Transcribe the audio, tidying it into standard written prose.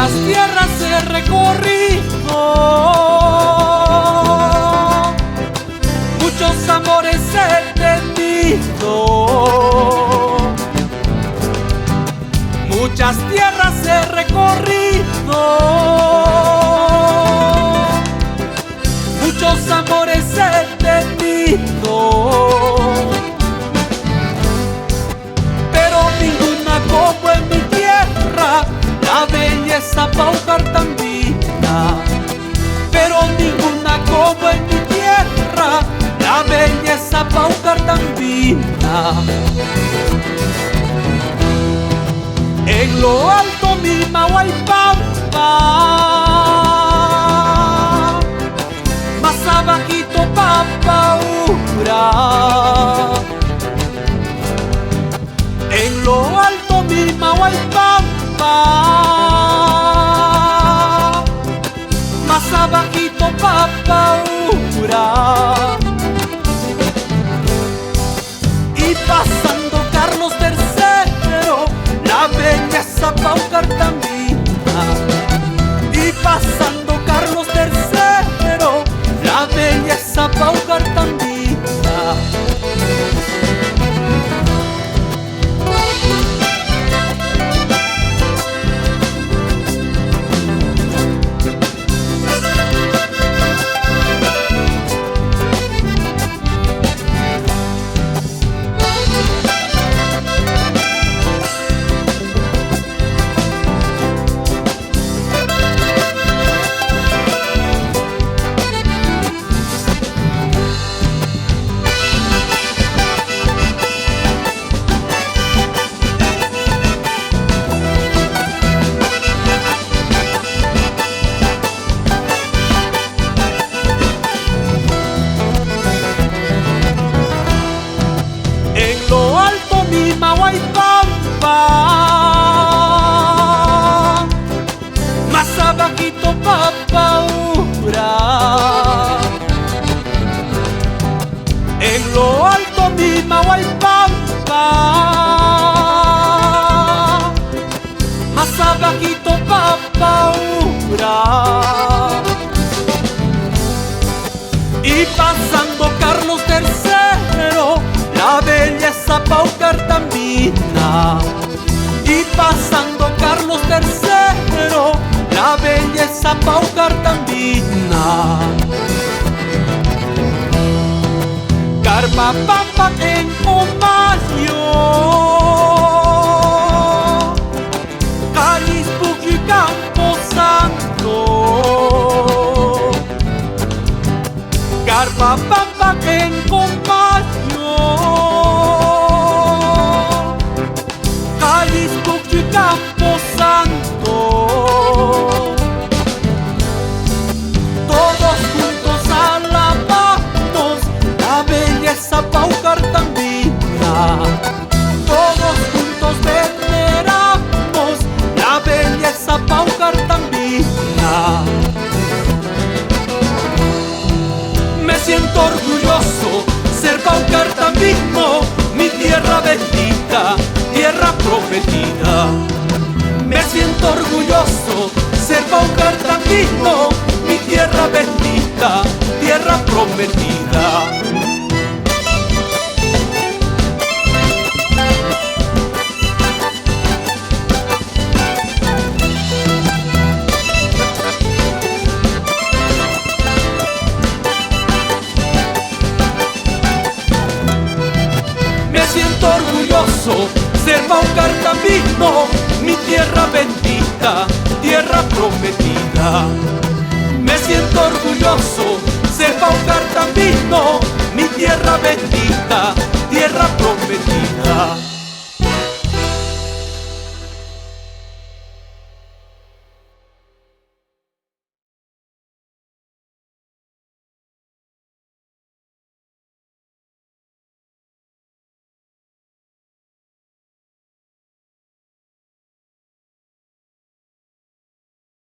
Muchas tierras he recorrido, muchos amores he tenido, muchas tierras he recorrido, muchos amores he tenido, pero ninguna como en mi tierra, la belleza paucartambina. Pero ninguna como en mi tierra, la belleza paucartambina. En lo alto mi Mahuaypampa, más abajito Pampaura. En lo alto mi Mahuaypampa, más abajito Pampaura. Y pasando Carlos III, la belleza paucartambina. Y pasando Carlos III, la belleza paucartambina. Mahuaypampa, más abajito Pampaura. En lo alto mi Mahuaypampa, más abajito Pampaura. Y pasando Carlos III, la belleza paucartambina. Y pasando Carlos III, la belleza paucartambina. Carpapampa en Omayo, Jalispuc y Camposanto. Carpapampa en Omayo, Jalispuc y Camposanto. Todos juntos alabamos la belleza paucartambina. Todos juntos veneramos la belleza paucartambina. Me siento orgulloso ser paucartambino, mi tierra bendita, tierra prometida. Me siento orgulloso ser paucartambino, mi tierra bendita, tierra prometida. Me siento orgulloso ser paucartambino, mi tierra bendita, tierra prometida. Me siento orgulloso ser paucartambino, mi tierra bendita,